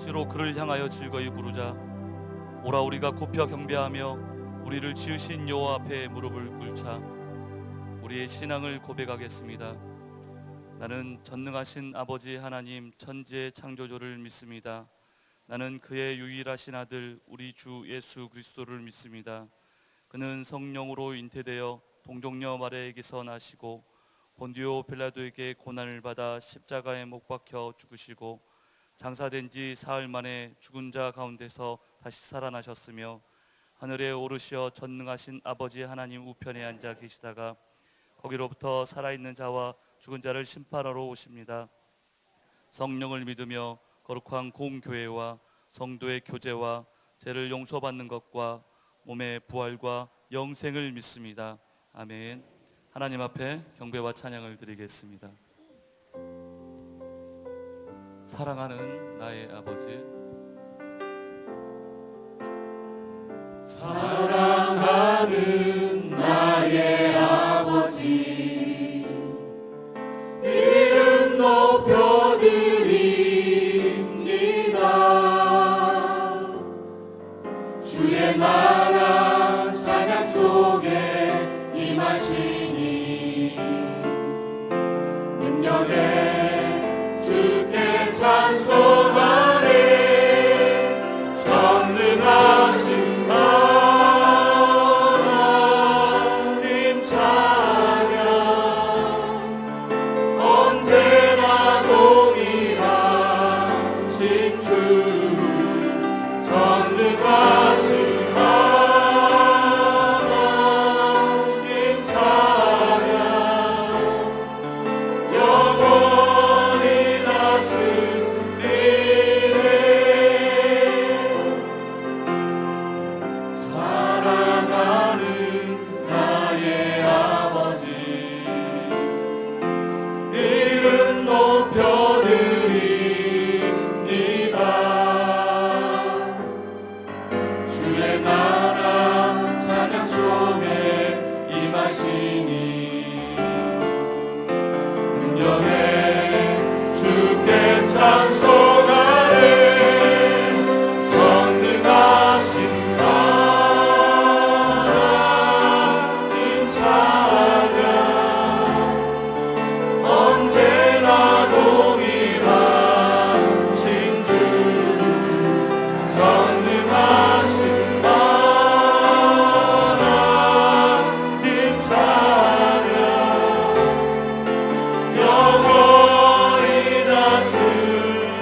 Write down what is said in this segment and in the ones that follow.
억지로 그를 향하여 즐거이 부르자. 오라 우리가 굽혀 경배하며 우리를 지으신 여호와 앞에 무릎을 꿇자. 우리의 신앙을 고백하겠습니다. 나는 전능하신 아버지 하나님 천지의 창조주를 믿습니다. 나는 그의 유일하신 아들 우리 주 예수 그리스도를 믿습니다. 그는 성령으로 잉태되어 동정녀 마리아에게서 나시고 본디오 빌라도에게 고난을 받아 십자가에 못 박혀 죽으시고 장사된 지 사흘 만에 죽은 자 가운데서 다시 살아나셨으며 하늘에 오르시어 전능하신 아버지 하나님 우편에 앉아 계시다가 거기로부터 살아있는 자와 죽은 자를 심판하러 오십니다. 성령을 믿으며 거룩한 공교회와 성도의 교제와 죄를 용서받는 것과 몸의 부활과 영생을 믿습니다. 아멘. 하나님 앞에 경배와 찬양을 드리겠습니다. 사랑하는 나의 아버지, 사랑하는 나의 아버지, 이름 높여드립니다. 주의 나라 찬양 속에 임하시니 능력에 주께 찬송하네. 전능하신 하나님 찬양 언제나 동일하신 주. 전능하신 하나님 찬양 영원히 다스리네. 사랑하는 나의 아버지, 이름 높여드립니다. 주의 나라 찬양 속에 임하시니 능력에 주께 찬송하네. 전능하신 하나님 찬양 언제나 동일하신 주. 전능하신 하나님 찬양 영원히 다스리네.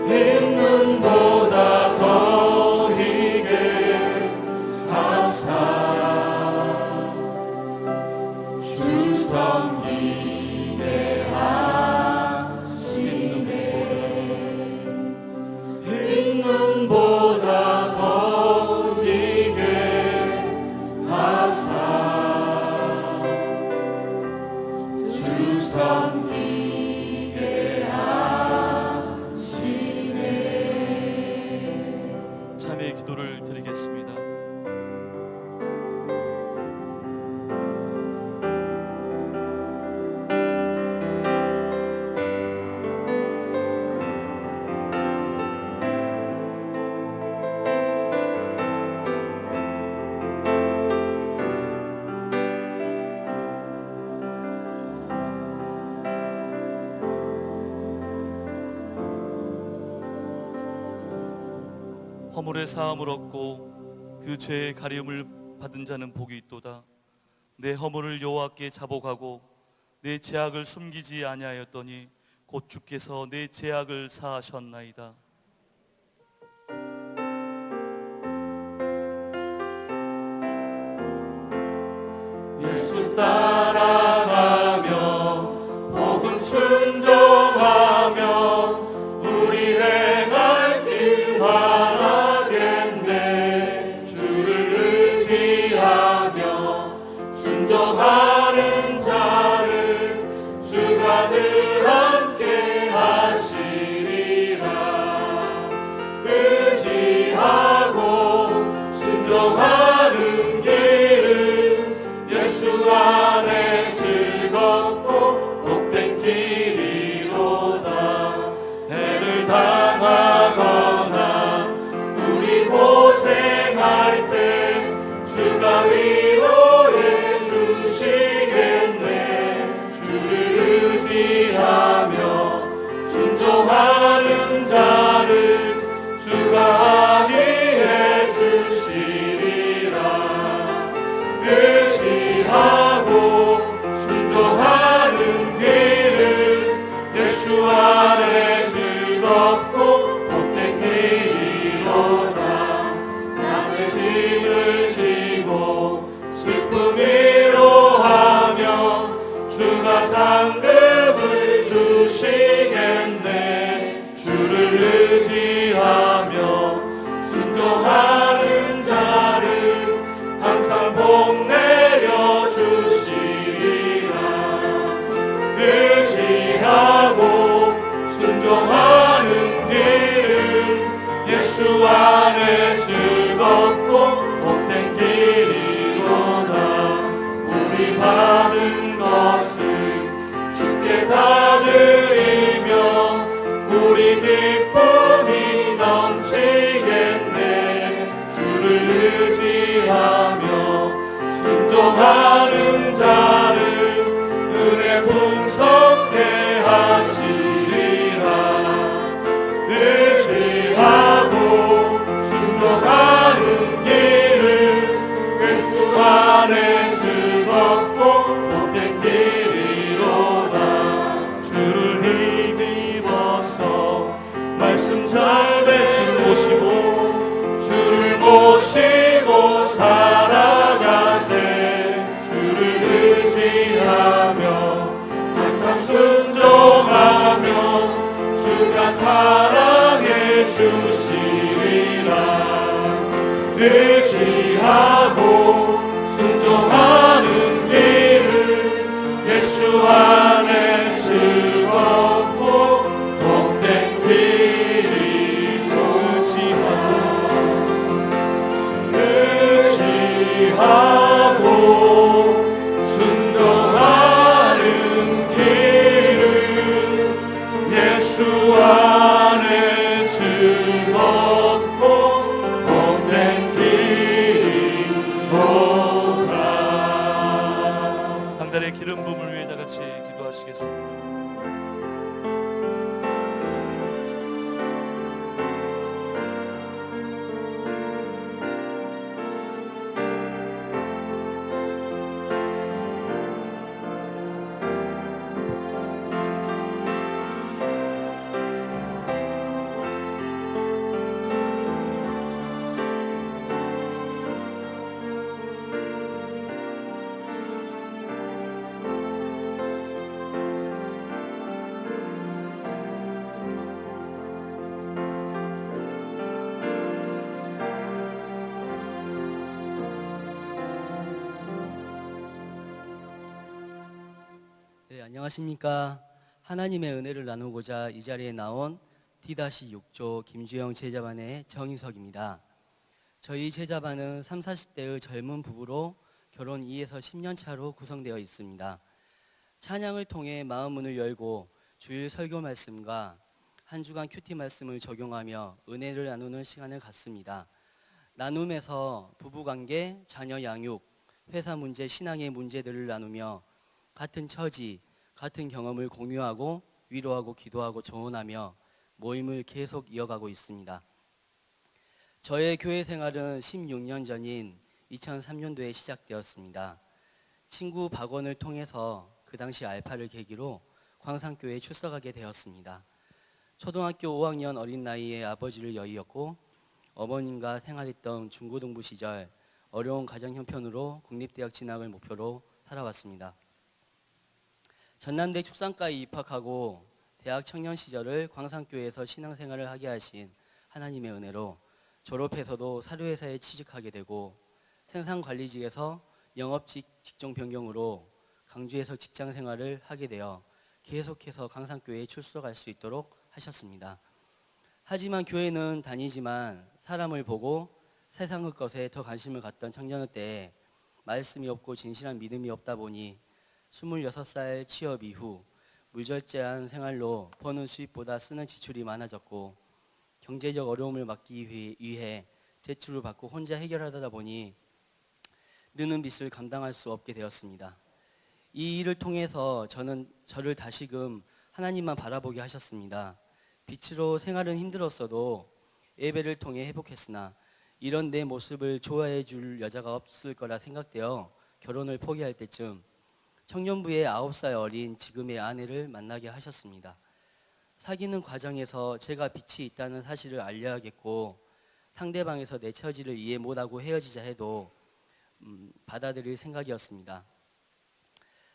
흰 눈보다 더 희게 하사 주 섬기게 하시네. 흰 눈보다 더 희게 하사 주 섬기게 하시네. 참회의 기도를 드리겠습니다. 허물의 사함을 얻고 그 죄의 가리움을 받은 자는 복이 있도다. 내 허물을 여호와께 자복하고 내 죄악을 숨기지 아니하였더니 곧 주께서 내 죄악을 사하셨나이다. 예수 따라가며 복음 순종하며 우리 행할 길 바라겠네. 주를 의지하며 순종하는 자를 주가 늘 함께 하시리라. 의지하고 순종하는 길은 예수 안에 즐겁고 복된 길이로다. 해를 당하거나 우리 고생할 때 주가 위로해 주시겠네. 주를 의지하며 순종하는 자를 주가 안위해 주시리라. 의지하고 순종하는 길은 예수 안에 즐겁고 복된 길이로다. 남의 짐을 지고 슬픔 위로하며 주가 상급을 주시겠네. 주를 의지하며 순종하는 자를 항상 복 내려 주시리라. 의지하고 순종하는 길은 예수 안에 즐겁고 복된 길이로다. 우리 받은 것을 주께 다 드리며 우리 기쁨이 넘치겠네. 주를 의지하며 순종하는 자를 은혜 풍성케 하시리라. 의지하고 순종하는 길은 예수 안에 즐겁고 복된 길이로다. 주를 힘입어서 말씀 잘 될 줄 모시고 주를 모시고 살아가세. 주를 의지하며 항상 순종하며 주가 사랑해 주시리라. 의지하고 순종하는 길은 예수 안에 즐겁고 복된 길이로. 의지하고 순종하는 길은 예수 안에 즐겁고 복된 길이로다. 강단의 기름 부음을 위해 다 같이 기도하시겠습니다. 안녕하십니까. 하나님의 은혜를 나누고자 이 자리에 나온 D-6조 김주영 제자반의 정인석입니다. 저희 제자반은 30, 40대의 젊은 부부로 결혼 2에서 10년 차로 구성되어 있습니다. 찬양을 통해 마음 문을 열고 주일 설교 말씀과 한 주간 큐티 말씀을 적용하며 은혜를 나누는 시간을 갖습니다. 나눔에서 부부관계, 자녀 양육, 회사 문제, 신앙의 문제들을 나누며 같은 처지, 같은 경험을 공유하고 위로하고 기도하고 조언하며 모임을 계속 이어가고 있습니다. 저의 교회 생활은 16년 전인 2003년도에 시작되었습니다. 친구 박원을 통해서 그 당시 알파를 계기로 광산교회에 출석하게 되었습니다. 초등학교 5학년 어린 나이에 아버지를 여의었고 어머님과 생활했던 중고등부 시절 어려운 가정 형편으로 국립대학 진학을 목표로 살아왔습니다. 전남대 축산과에 입학하고 대학 청년 시절을 광산교회에서 신앙생활을 하게 하신 하나님의 은혜로 졸업해서도 사료회사에 취직하게 되고 생산관리직에서 영업직 직종 변경으로 강주에서 직장생활을 하게 되어 계속해서 광산교회에 출석할 수 있도록 하셨습니다. 하지만 교회는 다니지만 사람을 보고 세상의 것에 더 관심을 갖던 청년의 때에 말씀이 없고 진실한 믿음이 없다 보니 26살 취업 이후 물절제한 생활로 버는 수입보다 쓰는 지출이 많아졌고 경제적 어려움을 막기 위해 대출을 받고 혼자 해결하다 보니 느는 빚을 감당할 수 없게 되었습니다. 이 일을 통해서 저를 다시금 하나님만 바라보게 하셨습니다. 빛으로 생활은 힘들었어도 예배를 통해 회복했으나 이런 내 모습을 좋아해 줄 여자가 없을 거라 생각되어 결혼을 포기할 때쯤 청년부의 9살 어린 지금의 아내를 만나게 하셨습니다. 사귀는 과정에서 제가 빛이 있다는 사실을 알려야겠고 상대방에서 내 처지를 이해 못하고 헤어지자 해도 받아들일 생각이었습니다.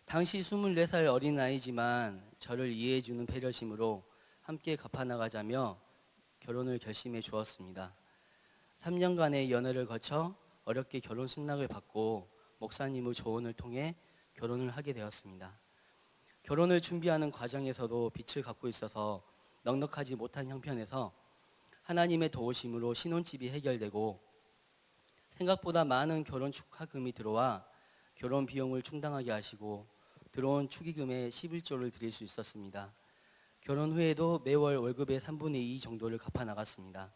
당시 24살 어린 나이지만 저를 이해해주는 배려심으로 함께 갚아나가자며 결혼을 결심해 주었습니다. 3년간의 연애를 거쳐 어렵게 결혼 승낙을 받고 목사님의 조언을 통해 결혼을 하게 되었습니다. 결혼을 준비하는 과정에서도 빛을 갖고 있어서 넉넉하지 못한 형편에서 하나님의 도우심으로 신혼집이 해결되고 생각보다 많은 결혼 축하금이 들어와 결혼 비용을 충당하게 하시고 들어온 축의금의 11조를 드릴 수 있었습니다. 결혼 후에도 매월 월급의 3분의 2 정도를 갚아 나갔습니다.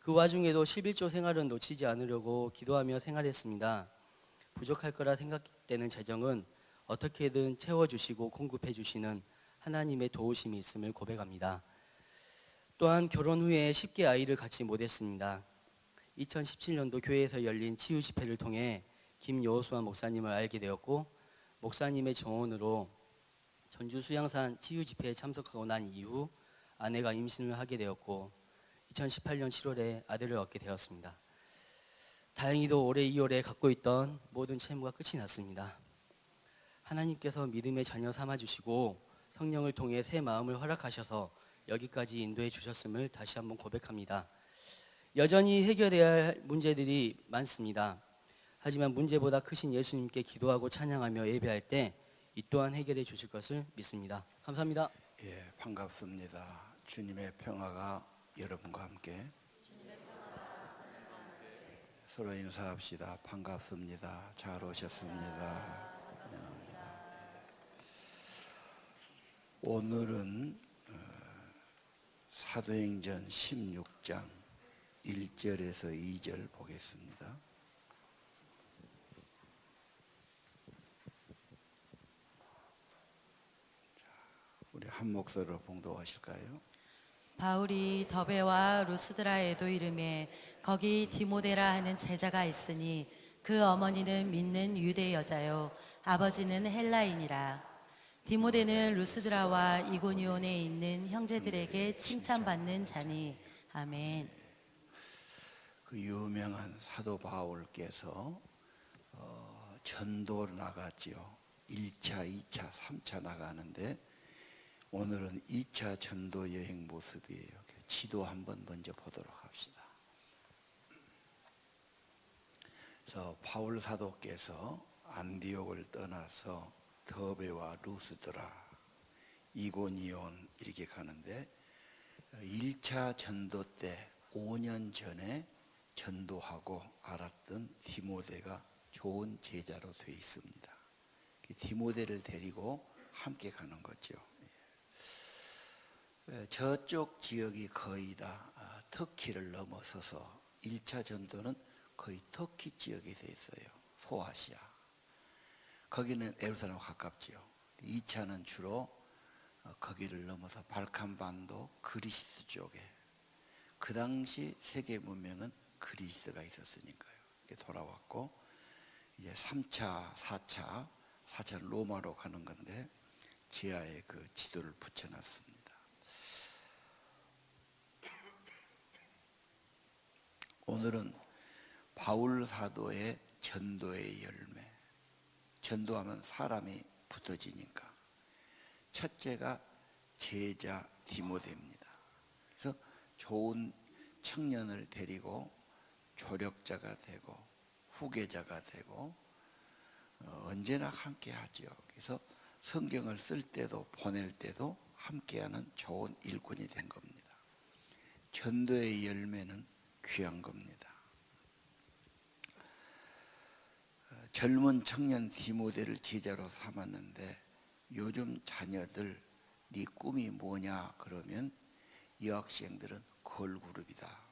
그 와중에도 11조 생활은 놓치지 않으려고 기도하며 생활했습니다. 부족할 거라 생각되는 재정은 어떻게든 채워주시고 공급해 주시는 하나님의 도우심이 있음을 고백합니다. 또한 결혼 후에 쉽게 아이를 갖지 못했습니다. 2017년도 교회에서 열린 치유 집회를 통해 김여호수아 목사님을 알게 되었고 목사님의 조언으로 전주 수양산 치유 집회에 참석하고 난 이후 아내가 임신을 하게 되었고 2018년 7월에 아들을 얻게 되었습니다. 다행히도 올해 2월에 갖고 있던 모든 채무가 끝이 났습니다. 하나님께서 믿음의 자녀 삼아주시고 성령을 통해 새 마음을 허락하셔서 여기까지 인도해 주셨음을 다시 한번 고백합니다. 여전히 해결해야 할 문제들이 많습니다. 하지만 문제보다 크신 예수님께 기도하고 찬양하며 예배할 때 이 또한 해결해 주실 것을 믿습니다. 감사합니다. 예, 반갑습니다. 주님의 평화가 여러분과 함께. 서로 인사합시다. 반갑습니다. 잘 오셨습니다. 오늘은 사도행전 16장 1절에서 2절 보겠습니다. 우리 한 목소리로 봉독하실까요? 바울이 더베와 루스드라에도 이르매 거기 디모데라 하는 제자가 있으니 그 어머니는 믿는 유대 여자요 아버지는 헬라인이라. 디모데는 루스드라와 이고니온에 있는 형제들에게 칭찬받는 자니. 아멘. 그 유명한 사도 바울께서 전도를 나갔지요. 1차, 2차, 3차 나가는데 오늘은 2차 전도 여행 모습이에요. 지도 한번 먼저 보도록 합시다. 그래서 바울 사도께서 안디옥을 떠나서 더베와 루스드라, 이고니온 이렇게 가는데 1차 전도 때 5년 전에 전도하고 알았던 디모데가 좋은 제자로 되어 있습니다. 디모데를 데리고 함께 가는 거죠. 저쪽 지역이 거의 다 터키를 넘어서서 1차 전도는 거의 터키 지역에 돼 있어요. 소아시아. 거기는 예루살렘과 가깝지요. 2차는 주로 거기를 넘어서 발칸반도 그리스 쪽에, 그 당시 세계 문명은 그리스가 있었으니까요. 이렇게 돌아왔고, 이제 3차, 4차는 로마로 가는 건데 지하에 그 지도를 붙여놨습니다. 오늘은 바울 사도의 전도의 열매. 전도하면 사람이 붙어지니까. 첫째가 제자 디모데입니다. 그래서 좋은 청년을 데리고 조력자가 되고 후계자가 되고 언제나 함께 하죠. 그래서 성경을 쓸 때도 보낼 때도 함께하는 좋은 일꾼이 된 겁니다. 전도의 열매는 귀한 겁니다. 젊은 청년 디모데를 제자로 삼았는데 요즘 자녀들 네 꿈이 뭐냐 그러면 여학생들은 걸그룹이다.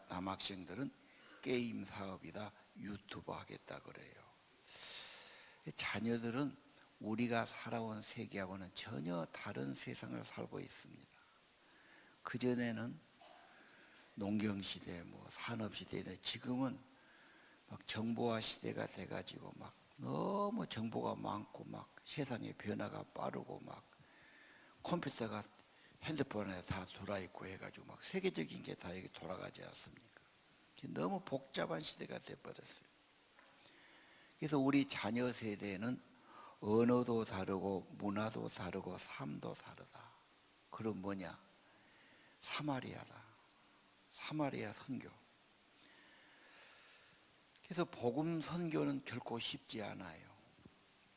남학생들은 게임 사업이다. 유튜버 하겠다 그래요. 자녀들은 우리가 살아온 세계하고는 전혀 다른 세상을 살고 있습니다. 그전에는 농경시대, 산업시대인데 지금은 막 정보화 시대가 돼가지고 막 너무 정보가 많고 막 세상의 변화가 빠르고 막 컴퓨터가 핸드폰에 다 들어있고 해가지고 막 세계적인 게 다 여기 돌아가지 않습니까? 너무 복잡한 시대가 돼버렸어요. 그래서 우리 자녀 세대는 언어도 다르고 문화도 다르고 삶도 다르다. 그럼 뭐냐? 사마리아다. 사마리아 선교. 그래서 복음 선교는 결코 쉽지 않아요.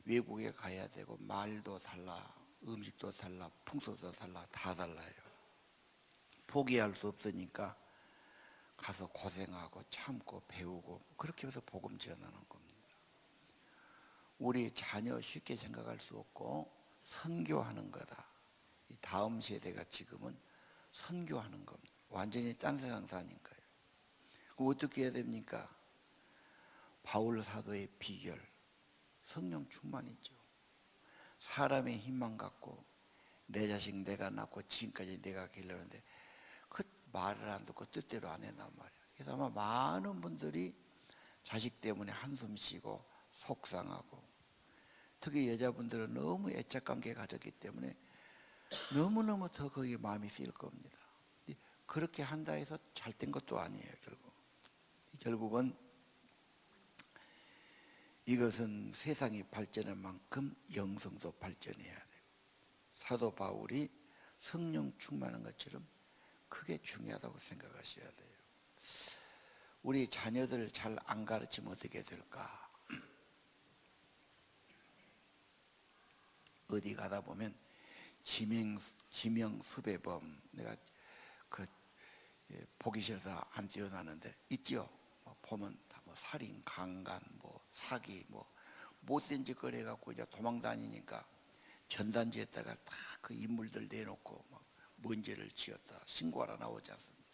외국에 가야 되고 말도 달라, 음식도 달라, 풍속도 달라, 다 달라요. 포기할 수 없으니까 가서 고생하고 참고 배우고 그렇게 해서 복음 전하는 겁니다. 우리 자녀 쉽게 생각할 수 없고 선교하는 거다. 이 다음 세대가 지금은 선교하는 겁니다. 완전히 딴 세상 사니까요. 그럼 어떻게 해야 됩니까? 바울 사도의 비결, 성령 충만이죠. 사람의 힘만 갖고 내 자식 내가 낳고 지금까지 내가 길렀는데 그 말을 안 듣고 뜻대로 안 했단 말이에요. 그래서 아마 많은 분들이 자식 때문에 한숨 쉬고 속상하고, 특히 여자분들은 너무 애착관계 가졌기 때문에 너무너무 더 거기에 마음이 쓰일 겁니다. 그렇게 한다 해서 잘 된 것도 아니에요. 결국은 이것은 세상이 발전한 만큼 영성도 발전해야 되고, 사도 바울이 성령 충만한 것처럼 그게 중요하다고 생각하셔야 돼요. 우리 자녀들 잘 안 가르치면 어떻게 될까? 어디 가다 보면 지명 수배범, 내가 보기 싫어서 안 뛰어나는데 있죠. 보면 다 살인, 강간, 사기, 못된 짓 해갖고 이제 도망 다니니까 전단지에다가 다 그 인물들 내놓고 막 문제를 지었다 신고하러 나오지 않습니까?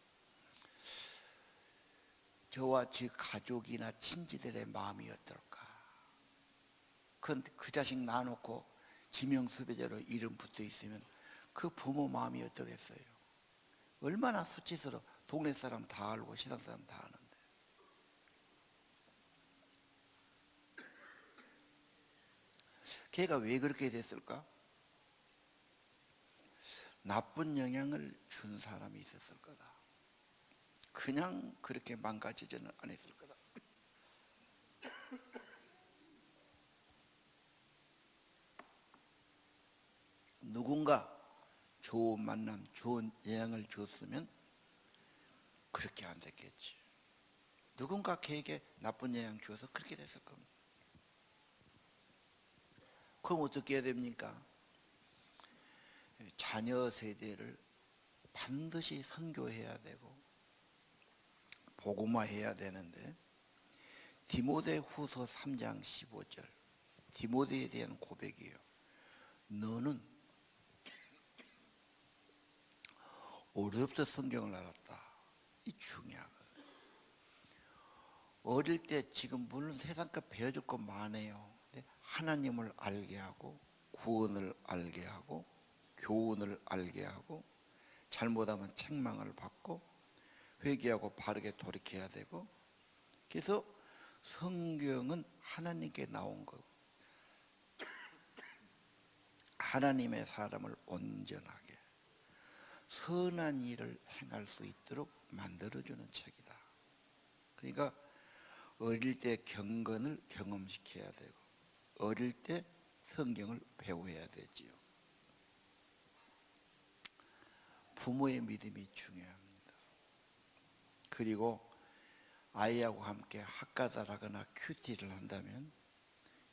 저와 제 가족이나 친지들의 마음이 어떨까? 그 자식 놔놓고 지명수배자로 이름 붙어 있으면 그 부모 마음이 어떠겠어요? 얼마나 수치스러워. 동네 사람 다 알고 세상 사람 다 아는데. 걔가 왜 그렇게 됐을까? 나쁜 영향을 준 사람이 있었을 거다. 그냥 그렇게 망가지지는 않았을 거다. 누군가 좋은 만남, 좋은 영향을 줬으면 그렇게 안 됐겠지. 누군가 걔에게 나쁜 영향 주어서 그렇게 됐을 겁니다. 그럼 어떻게 해야 됩니까? 자녀 세대를 반드시 선교해야 되고 복음화해야 되는데, 디모데후서 3장 15절 디모데에 대한 고백이에요. 너는 어려부터 성경을 알았다. 이 중요하거든요. 어릴 때 지금 물론 세상껏 배워줄 것 많아요. 근데 하나님을 알게 하고 구원을 알게 하고 교훈을 알게 하고 잘못하면 책망을 받고 회개하고 바르게 돌이켜야 되고, 그래서 성경은 하나님께 나온 거, 하나님의 사람을 온전하게 선한 일을 행할 수 있도록 만들어주는 책이다. 그러니까 어릴 때 경건을 경험시켜야 되고 어릴 때 성경을 배워야 되지요. 부모의 믿음이 중요합니다. 그리고 아이하고 함께 학가를 하거나 큐티를 한다면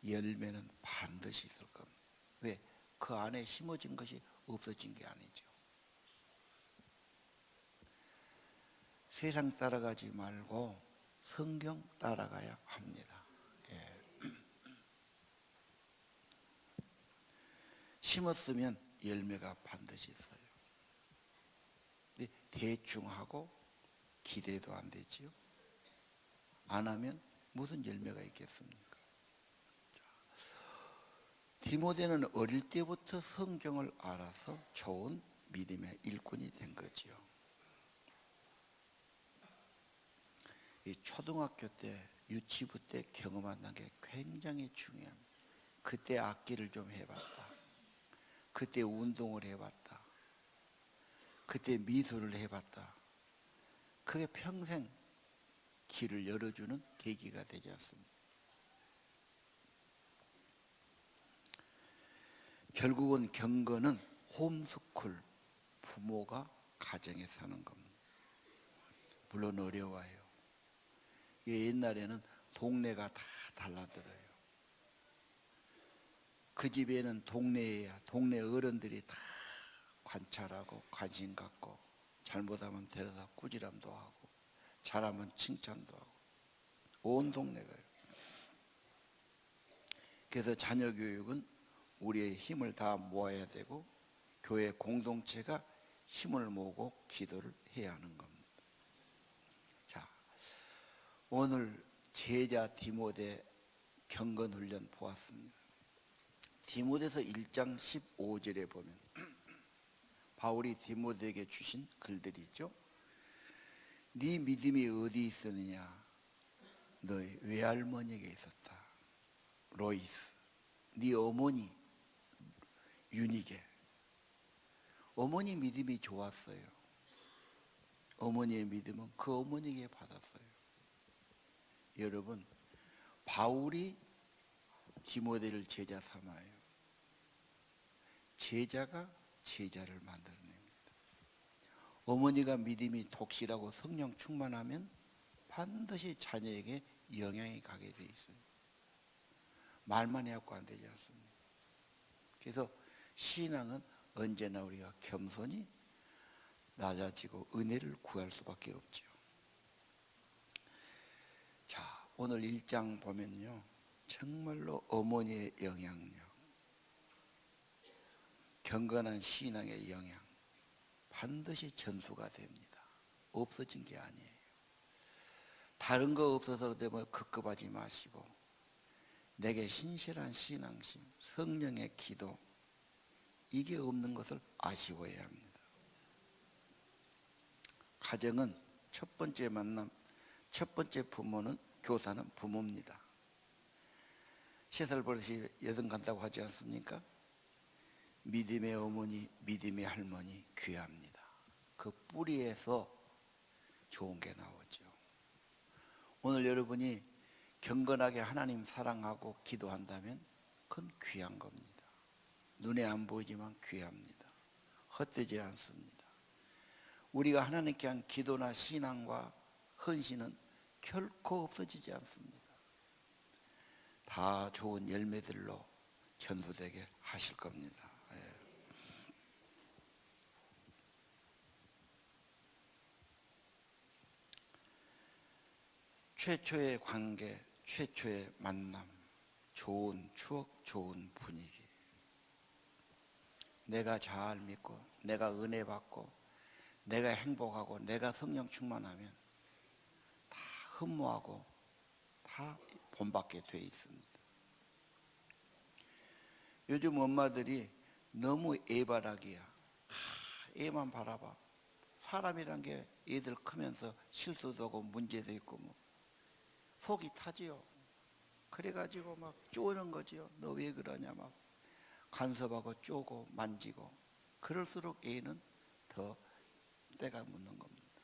열매는 반드시 있을 겁니다. 왜? 그 안에 심어진 것이 없어진 게 아니죠. 세상 따라가지 말고 성경 따라가야 합니다. 예. 심었으면 열매가 반드시 있어요. 근데 대충 하고 기대도 안 되지요. 안 하면 무슨 열매가 있겠습니까? 디모데는 어릴 때부터 성경을 알아서 좋은 믿음의 일꾼이 된 거지요. 이 초등학교 때, 유치부 때 경험한다는 게 굉장히 중요합니다. 그때 악기를 좀 해봤다. 그때 운동을 해봤다. 그때 미술을 해봤다. 그게 평생 길을 열어주는 계기가 되지 않습니다. 결국은 경건은 홈스쿨, 부모가 가정에 사는 겁니다. 물론 어려워요. 옛날에는 동네가 다 달라들어요. 그 집에는 동네 어른들이 다 관찰하고 관심 갖고 잘못하면 데려다 꾸지람도 하고 잘하면 칭찬도 하고 온 동네가요. 그래서 자녀 교육은 우리의 힘을 다 모아야 되고 교회 공동체가 힘을 모으고 기도를 해야 하는 겁니다. 자, 오늘 제자 디모데 경건훈련 보았습니다. 디모데서 1장 15절에 보면 바울이 디모데에게 주신 글들이 있죠. 네 믿음이 어디 있었느냐? 너희 외할머니에게 있었다. 로이스. 네 어머니 유니게. 어머니 믿음이 좋았어요. 어머니의 믿음은 그 어머니에게 받았어요. 여러분, 바울이 디모데를 제자 삼아요. 제자가 제자를 만들어냅니다. 어머니가 믿음이 독실하고 성령 충만하면 반드시 자녀에게 영향이 가게 돼 있어요. 말만 해갖고 안 되지 않습니다. 그래서 신앙은 언제나 우리가 겸손히 낮아지고 은혜를 구할 수밖에 없죠. 자, 오늘 1장 보면요, 정말로 어머니의 영향력, 경건한 신앙의 영향 반드시 전수가 됩니다. 없어진 게 아니에요. 다른 거 없어서 되면 급급하지 마시고 내게 신실한 신앙심, 성령의 기도, 이게 없는 것을 아쉬워해야 합니다. 가정은 첫 번째 만남, 첫 번째 부모는, 교사는 부모입니다. 시설 버릇이 여든 간다고 하지 않습니까? 믿음의 어머니, 믿음의 할머니 귀합니다. 그 뿌리에서 좋은 게 나오죠. 오늘 여러분이 경건하게 하나님 사랑하고 기도한다면 그건 귀한 겁니다. 눈에 안 보이지만 귀합니다. 헛되지 않습니다. 우리가 하나님께 한 기도나 신앙과 헌신은 결코 없어지지 않습니다. 다 좋은 열매들로 전도되게 하실 겁니다. 예. 최초의 관계, 최초의 만남, 좋은 추억, 좋은 분위기. 내가 잘 믿고, 내가 은혜 받고, 내가 행복하고, 내가 성령 충만하면 다 흠모하고 다 본받게 돼 있습니다. 요즘 엄마들이 너무 애바라기야. 애만 바라봐. 사람이란 게 애들 크면서 실수도 하고 문제도 있고 뭐 속이 타지요. 그래가지고 막 쪼는 거지요. 너 왜 그러냐 막 간섭하고 쪼고 만지고. 그럴수록 애는 더 때가 묻는 겁니다.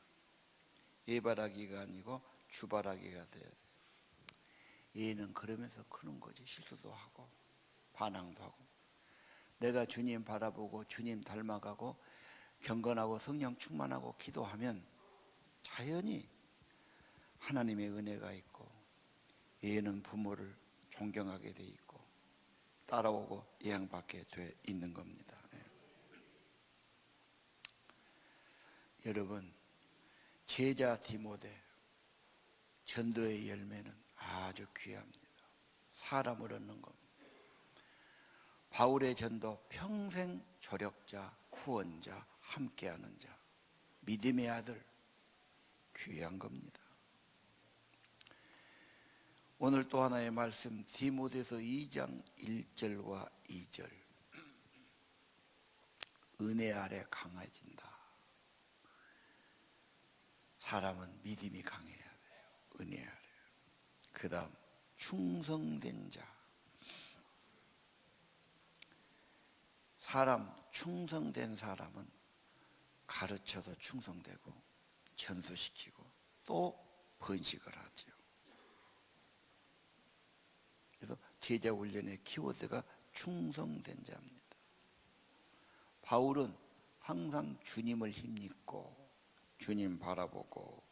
애바라기가 아니고 주바라기가 돼야 돼. 애는 그러면서 크는 거지. 실수도 하고 반항도 하고. 내가 주님 바라보고 주님 닮아가고 경건하고 성령 충만하고 기도하면 자연히 하나님의 은혜가 있고 애는 부모를 존경하게 돼 있고 따라오고 예양받게 돼 있는 겁니다. 네. 여러분, 제자 디모데 전도의 열매는 아주 귀합니다. 사람을 얻는 겁니다. 바울의 전도 평생 조력자, 후원자, 함께하는 자, 믿음의 아들, 귀한 겁니다. 오늘 또 하나의 말씀, 디모데서 2장 1절과 2절. 은혜 아래 강해진다. 사람은 믿음이 강해야 돼요. 은혜 아래. 그 다음 충성된 자. 사람, 충성된 사람은 가르쳐도 충성되고 전수시키고 또 번식을 하죠. 그래서 제자 훈련의 키워드가 충성된 자입니다. 바울은 항상 주님을 힘입고 주님 바라보고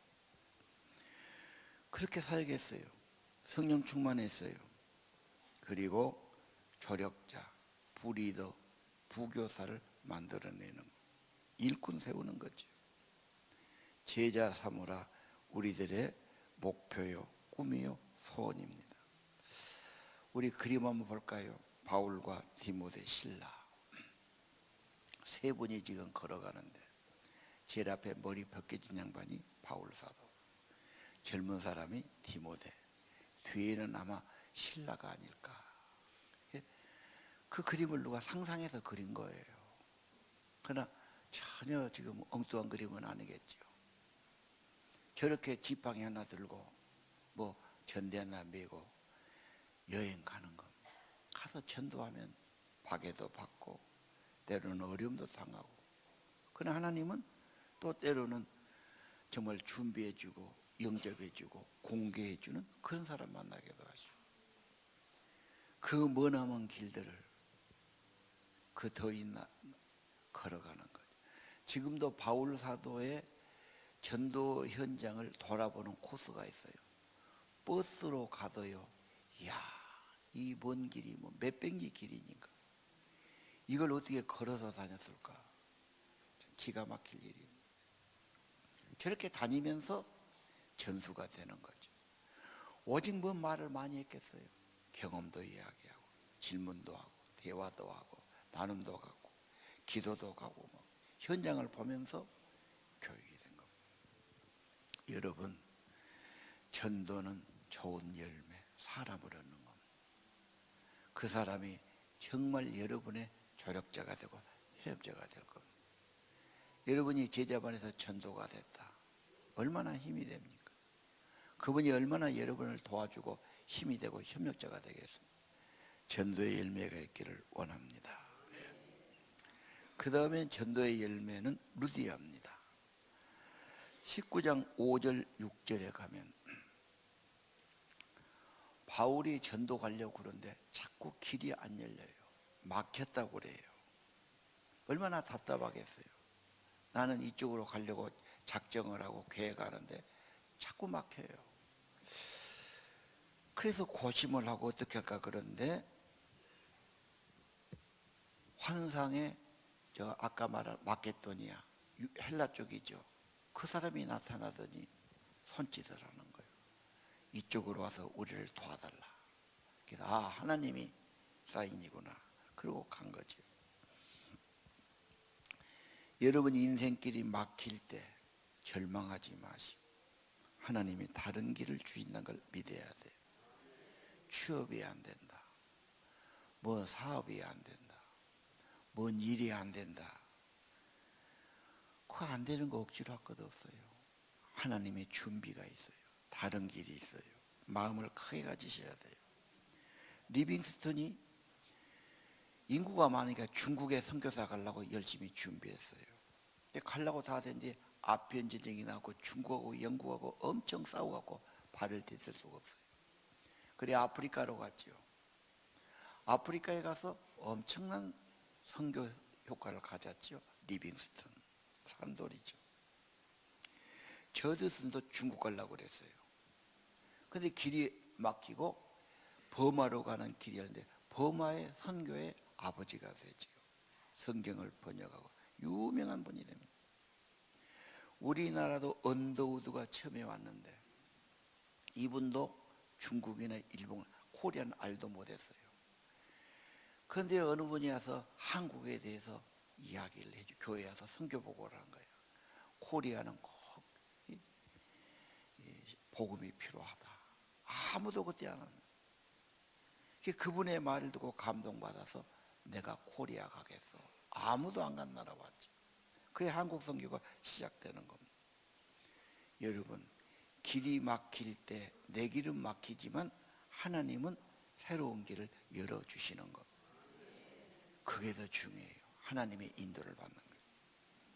그렇게 사역했어요. 성령 충만했어요. 그리고 조력자, 부리더, 부교사를 만들어내는 일꾼 세우는 거죠. 제자 삼으라 우리들의 목표요, 꿈이요, 소원입니다. 우리 그림 한번 볼까요? 바울과 디모데 신라 세 분이 지금 걸어가는데 제일 앞에 머리 벗겨진 양반이 바울 사도, 젊은 사람이 디모데, 뒤에는 아마 신라가 아닐까. 그 그림을 누가 상상해서 그린 거예요. 그러나 전혀 지금 엉뚱한 그림은 아니겠죠. 저렇게 지팡이 하나 들고 뭐 전대 하나 메고 여행 가는 것. 가서 전도하면 박해도 받고 때로는 어려움도 당하고. 그러나 하나님은 또 때로는 정말 준비해주고 영접해주고 공개해주는 그런 사람 만나기도 하시고. 그 머나먼 길들을 그 더위 걸어가는 거죠. 지금도 바울 사도의 전도 현장을 돌아보는 코스가 있어요. 버스로 가도요. 이야, 이 먼 길이 뭐 몇백리 길이니까 이걸 어떻게 걸어서 다녔을까? 기가 막힐 일입니다. 저렇게 다니면서 전수가 되는 거죠. 오직 뭐 말을 많이 했겠어요. 경험도 이야기하고 질문도 하고 대화도 하고 나눔도 가고 기도도 가고 뭐 현장을 보면서 교육이 된 겁니다. 여러분, 전도는 좋은 열매, 사람을 얻는 겁니다. 그 사람이 정말 여러분의 조력자가 되고 협자가 될 겁니다. 여러분이 제자반에서 전도가 됐다. 얼마나 힘이 됩니까? 그분이 얼마나 여러분을 도와주고 힘이 되고 협력자가 되겠습니까? 전도의 열매가 있기를 원합니다. 그 다음에 전도의 열매는 루디아입니다. 19장 5절 6절에 가면 바울이 전도 가려고 그러는데 자꾸 길이 안 열려요. 막혔다고 그래요. 얼마나 답답하겠어요. 나는 이쪽으로 가려고 작정을 하고 계획하는데 자꾸 막혀요. 그래서 고심을 하고 어떻게 할까 그러는데 환상에 저 아까 말한 마케도니아 헬라 쪽이죠. 그 사람이 나타나더니 손짓을 하는 거예요. 이쪽으로 와서 우리를 도와달라. 그래서 하나님이 사인이구나. 그러고 간 거죠. 여러분 인생길이 막힐 때 절망하지 마시고 하나님이 다른 길을 주신다는 걸 믿어야 돼요. 취업이 안 된다. 뭔 사업이 안 된다. 뭔 일이 안 된다. 그거 안 되는 거 억지로 할 것 없어요. 하나님의 준비가 있어요. 다른 길이 있어요. 마음을 크게 가지셔야 돼요. 리빙스턴이 인구가 많으니까 중국에 선교사 가려고 열심히 준비했어요. 가려고 다 됐는데 아편 전쟁이 나고 중국하고 영국하고 엄청 싸워갖고 발을 딛을 수가 없어요. 그래 아프리카로 갔죠. 아프리카에 가서 엄청난 선교 효과를 가졌죠. 리빙스턴 산돌이죠. 저드슨도 중국 가려고 그랬어요. 근데 길이 막히고 버마로 가는 길이었는데 버마의 선교의 아버지가 되죠. 성경을 번역하고 유명한 분이 됩니다. 우리나라도 언더우드가 처음에 왔는데 이분도 중국이나 일본, 코리아는 알도 못했어요. 그런데 어느 분이 와서 한국에 대해서 이야기를 해줘. 교회에 와서 선교 보고를 한 거예요. 코리아는 꼭 복음이 필요하다. 아무도 그때 안 합니다. 그분의 말을 듣고 감동받아서 내가 코리아 가겠어. 아무도 안 간 나라 왔죠. 그래 한국 선교가 시작되는 겁니다. 여러분 길이 막힐 때 내 길은 막히지만 하나님은 새로운 길을 열어주시는 겁니다. 그게 더 중요해요. 하나님의 인도를 받는 거예요.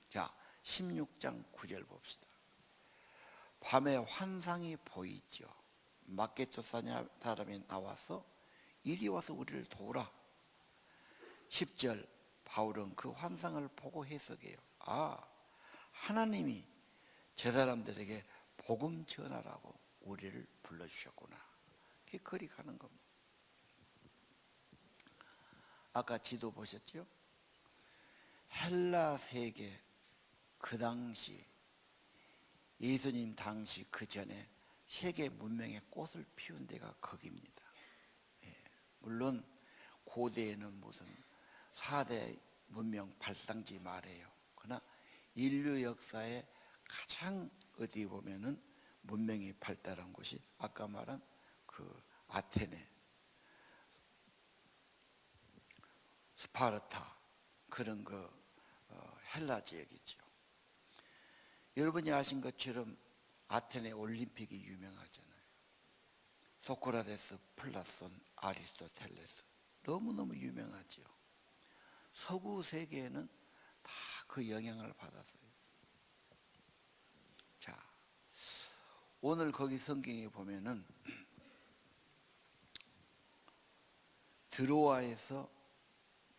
자 16장 9절 봅시다. 밤에 환상이 보이죠. 마케도 사람이 나와서 이리 와서 우리를 도우라. 10절 바울은 그 환상을 보고 해석해요. 하나님이 저 사람들에게 복음 전하라고 우리를 불러주셨구나. 그게 거리 가는 겁니다. 아까 지도 보셨죠? 헬라 세계 그 당시 예수님 당시 그 전에 세계 문명의 꽃을 피운 데가 거기입니다. 물론 고대에는 무슨 4대 문명 발상지 말이에요. 그러나 인류 역사에 가장 어디 보면은 문명이 발달한 곳이 아까 말한 그 아테네, 스파르타 그런 헬라 지역이죠. 여러분이 아신 것처럼 아테네 올림픽이 유명하잖아요. 소크라테스, 플라톤, 아리스토텔레스 너무너무 유명하죠. 서구 세계에는 다 그 영향을 받았어요. 자, 오늘 거기 성경에 보면은 드로아에서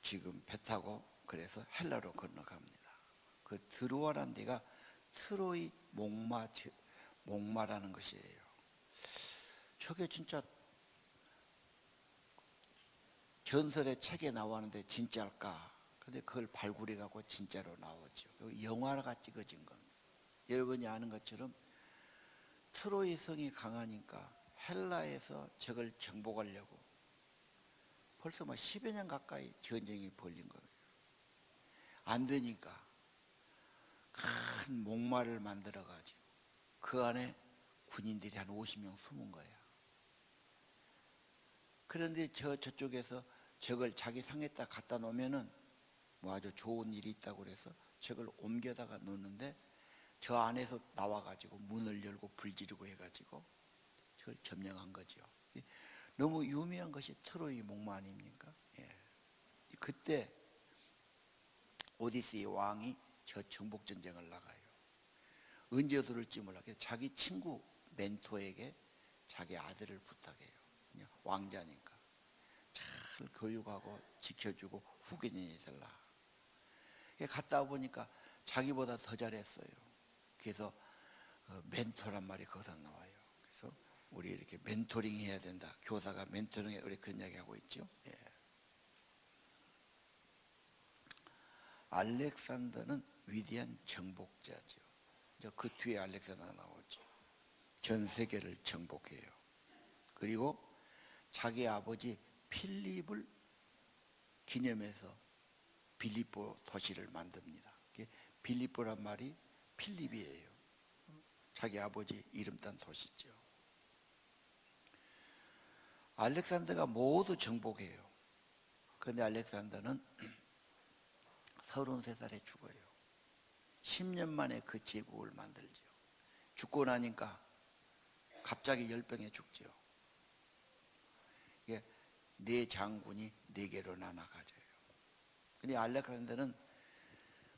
지금 배 타고 그래서 헬라로 건너갑니다. 그 드로아라는 데가 트로이 목마라는 것이에요. 저게 진짜 전설의 책에 나왔는데 진짜일까? 근데 그걸 발굴해 갖고 진짜로 나오죠. 그리고 영화가 찍어진 겁니다. 여러분이 아는 것처럼 트로이 성이 강하니까 헬라에서 적을 정복하려고 벌써 10여 년 가까이 전쟁이 벌린 거예요. 안 되니까 큰 목마를 만들어 가지고 그 안에 군인들이 한 50명 숨은 거예요. 그런데 저쪽에서 적을 자기 상에다 갖다 놓으면은 아주 좋은 일이 있다고 그래서 적을 옮겨다가 놓는데 저 안에서 나와가지고 문을 열고 불 지르고 해가지고 저걸 점령한 거죠. 너무 유명한 것이 트로이 목마 아닙니까? 그때 오디세이 왕이 저 정복 전쟁을 나가요. 언제 들을지 몰라. 그래서 자기 친구 멘토에게 자기 아들을 부탁해요. 왕자니까 잘 교육하고 지켜주고 후계년이 되라. 갔다 보니까 자기보다 더 잘했어요. 그래서 멘토란 말이 거기서 나와요. 그래서 우리 이렇게 멘토링 해야 된다. 교사가 멘토링 우리 그런 이야기 하고 있죠. 알렉산더는 위대한 정복자죠. 이제 그 뒤에 알렉산더가 나오죠. 전 세계를 정복해요. 그리고 자기 아버지 필립을 기념해서 빌립보 도시를 만듭니다. 빌립보란 말이 필립이에요. 자기 아버지 이름 딴 도시죠. 알렉산더가 모두 정복해요. 그런데 알렉산더는 33살에 죽어요. 10년 만에 그 제국을 만들죠. 죽고 나니까 갑자기 열병에 죽죠. 이게 네 장군이 네 개로 나눠가져요. 근데 알렉산더는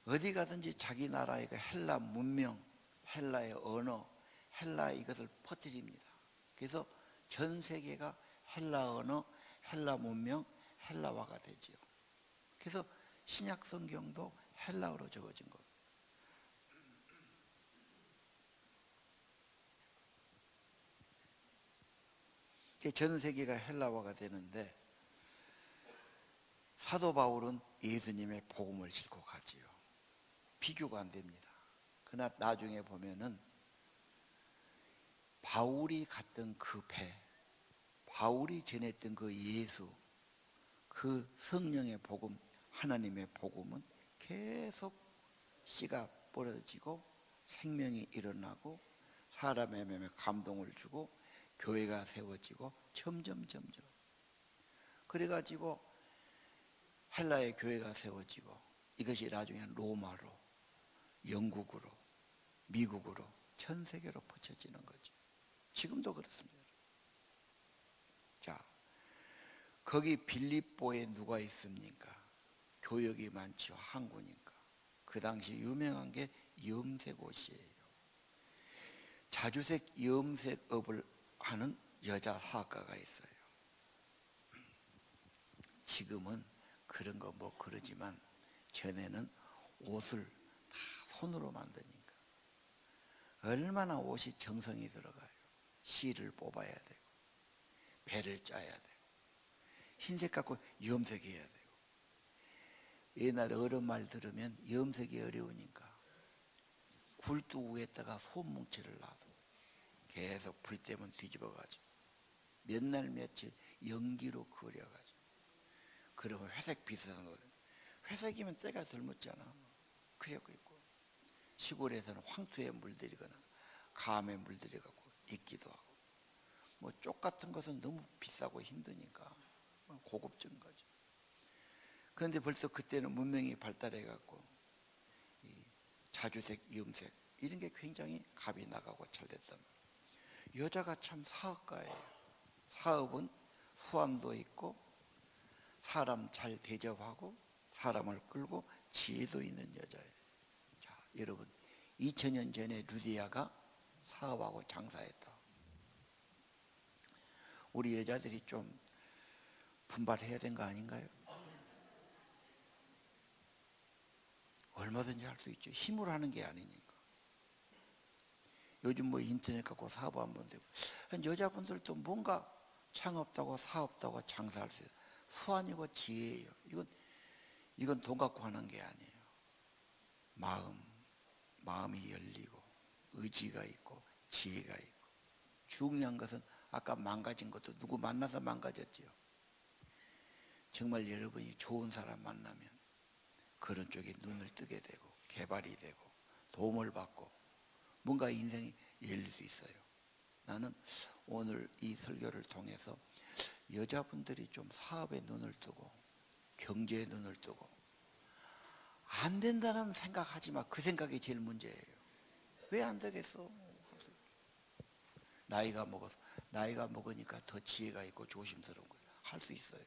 어디 가든지 자기 나라의 그 헬라 문명, 헬라의 언어, 헬라의 이것을 퍼뜨립니다. 그래서 전 세계가 헬라 언어, 헬라 문명, 헬라화가 되죠. 그래서 신약 성경도 헬라어로 적어진 겁니다. 전 세계가 헬라화가 되는데 사도 바울은 예수님의 복음을 싣고 가지요. 비교가 안 됩니다. 그러나 나중에 보면은 바울이 갔던 그 배, 바울이 전했던 그 예수, 그 성령의 복음, 하나님의 복음은 계속 씨가 뿌려지고 생명이 일어나고 사람의 마음에 감동을 주고 교회가 세워지고 점점 그래가지고 헬라의 교회가 세워지고 이것이 나중에 로마로, 영국으로, 미국으로, 전 세계로 퍼져지는 거죠. 지금도 그렇습니다. 자, 거기 빌립보에 누가 있습니까? 교역이 많죠. 항구니까. 그 당시 유명한 게 염색옷이에요. 자주색 염색업을 하는 여자 사학가가 있어요. 지금은 그런 거 뭐 그러지만 전에는 옷을 다 손으로 만드니까 얼마나 옷이 정성이 들어가요. 실을 뽑아야 되고 배를 짜야 되고 흰색 갖고 염색해야 되고 옛날에 어른 말 들으면 염색이 어려우니까 굴뚝에다가 솜뭉치를 놔도 계속 불 때면 뒤집어가지고 몇 날 며칠 연기로 그려가지고 그러면 회색 비슷한 옷, 회색이면 때가 덜 묻잖아. 그래갖고 있고 시골에서는 황토에 물들이거나 감에 물들여갖고 입기도 하고 뭐 쪽 같은 것은 너무 비싸고 힘드니까 고급진 거죠. 그런데 벌써 그때는 문명이 발달해갖고 이 자주색, 염색 이런 게 굉장히 값이 나가고 잘 됐단 말이에요. 여자가 참 사업가예요. 사업은 수완도 있고 사람 잘 대접하고 사람을 끌고 지혜도 있는 여자예요. 자, 여러분 2000년 전에 루디아가 사업하고 장사했다. 우리 여자들이 좀 분발해야 되는 거 아닌가요? 얼마든지 할 수 있죠. 힘으로 하는 게 아니니까. 요즘 뭐 인터넷 갖고 사업하면 되고 여자분들도 뭔가 창업다고 사업다고 장사할 수 있어요. 수완이고 지혜예요. 이건 돈 갖고 하는 게 아니에요. 마음이 열리고 의지가 있고 지혜가 있고 중요한 것은 아까 망가진 것도 누구 만나서 망가졌지요. 정말 여러분이 좋은 사람 만나면 그런 쪽에 눈을 뜨게 되고 개발이 되고 도움을 받고 뭔가 인생이 열릴 수 있어요. 나는 오늘 이 설교를 통해서 여자분들이 좀 사업에 눈을 뜨고 경제에 눈을 뜨고 안 된다는 생각하지 마. 그 생각이 제일 문제예요. 왜 안 되겠어? 나이가 먹으니까 더 지혜가 있고 조심스러운 거예요. 할 수 있어요.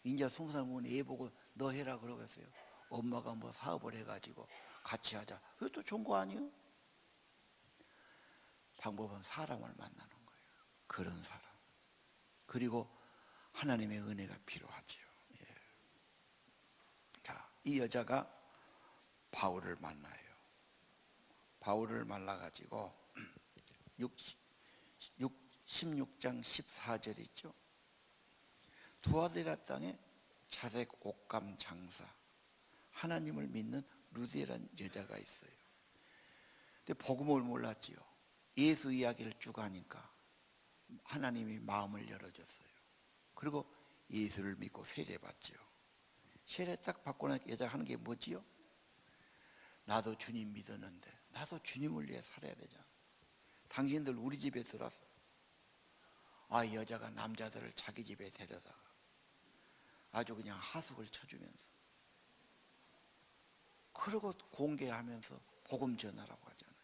이제 20살 먹은 애 보고 너 해라 그러겠어요. 엄마가 뭐 사업을 해가지고 같이 하자. 그것도 좋은 거 아니에요? 방법은 사람을 만나는 거예요. 그런 사람. 그리고 하나님의 은혜가 필요하지요. 예. 자, 이 여자가 바울을 만나요. 바울을 만나가지고 16장 14절 있죠. 두아디라 땅에 자색 옥감 장사, 하나님을 믿는 루디라는 여자가 있어요. 근데 복음을 몰랐지요. 예수 이야기를 쭉 하니까 하나님이 마음을 열어줬어요. 그리고 예수를 믿고 세례받지요. 세례 딱 받고 나니까 여자가 하는 게 뭐지요? 나도 주님 믿었는데 나도 주님을 위해 살아야 되잖아. 당신들 우리 집에 들어서, 이 여자가 남자들을 자기 집에 데려다가 아주 그냥 하숙을 쳐주면서, 그리고 공개하면서 복음 전하라고 하잖아요.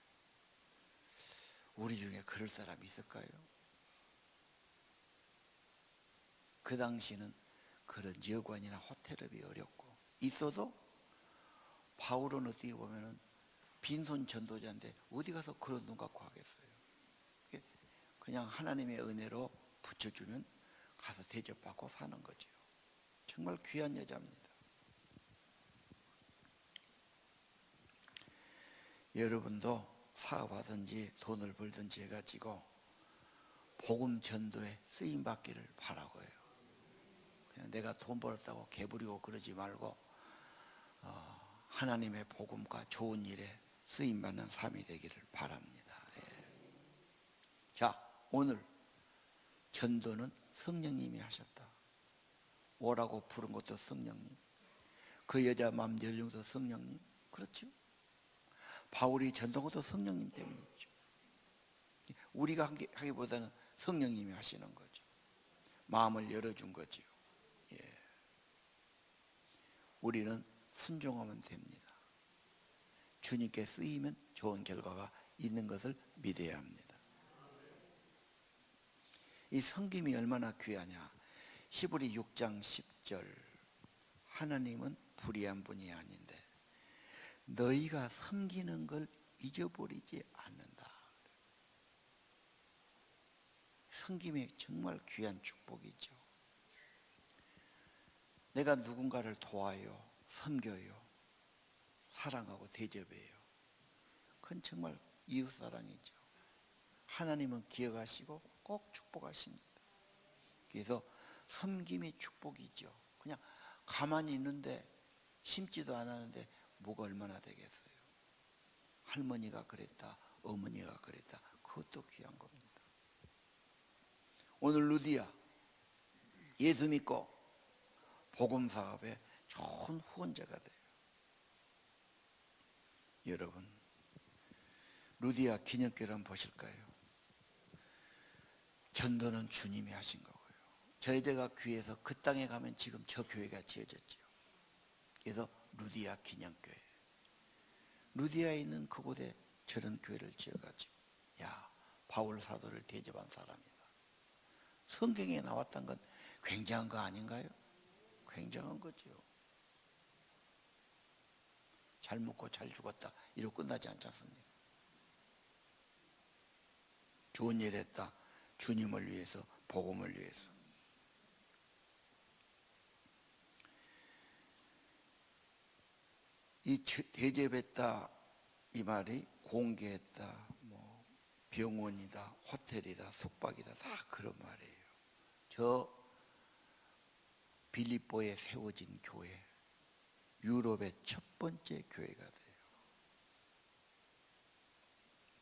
우리 중에 그럴 사람이 있을까요? 그 당시는 그런 여관이나 호텔업이 어렵고, 있어도 바울은 어떻게 보면은 빈손 전도자인데 어디 가서 그런 눈 갖고 하겠어요. 그냥 하나님의 은혜로 붙여주면 가서 대접받고 사는 거죠. 정말 귀한 여자입니다. 여러분도 사업하든지 돈을 벌든지 해가지고 복음 전도에 쓰임 받기를 바라고요. 그냥 내가 돈 벌었다고 개부리고 그러지 말고 하나님의 복음과 좋은 일에 쓰임 받는 삶이 되기를 바랍니다. 예. 자, 오늘 전도는 성령님이 하셨다. 오라고 부른 것도 성령님, 그 여자 마음 열린 것도 성령님. 그렇죠? 바울이 전도한 것도 성령님 때문이죠. 우리가 하기보다는 성령님이 하시는 거죠. 마음을 열어준 거죠. 예. 우리는 순종하면 됩니다. 주님께 쓰이면 좋은 결과가 있는 것을 믿어야 합니다. 이 섬김이 얼마나 귀하냐. 히브리 6장 10절, 하나님은 불의한 분이 아닌데 너희가 섬기는 걸 잊어버리지 않는다. 섬김이 정말 귀한 축복이죠. 내가 누군가를 도와요, 섬겨요, 사랑하고 대접해요. 그건 정말 이웃사랑이죠. 하나님은 기억하시고 꼭 축복하십니다. 그래서 섬김이 축복이죠. 그냥 가만히 있는데 심지도 않았는데 뭐가 얼마나 되겠어요. 할머니가 그랬다, 어머니가 그랬다, 그것도 귀한 겁니다. 오늘 루디아 예수 믿고 복음 사업에 좋은 후원자가 돼요. 여러분, 루디아 기념교를 한번 보실까요? 전도는 주님이 하신 거고요. 저희들가 귀해서 그 땅에 가면 지금 저 교회가 지어졌죠. 그래서 루디아 기념교회, 루디아에 있는 그곳에 저런 교회를 지어가지고, 야, 바울 사도를 대접한 사람이다. 성경에 나왔던 건 굉장한 거 아닌가요? 굉장한 거죠. 잘 먹고 잘 죽었다 이러고 끝나지 않지 않습니까? 좋은 일 했다. 주님을 위해서, 복음을 위해서. 이 대접했다 이 말이 공개했다, 뭐 병원이다, 호텔이다, 숙박이다, 다 그런 말이에요. 저 빌립보에 세워진 교회, 유럽의 첫 번째 교회가 돼요.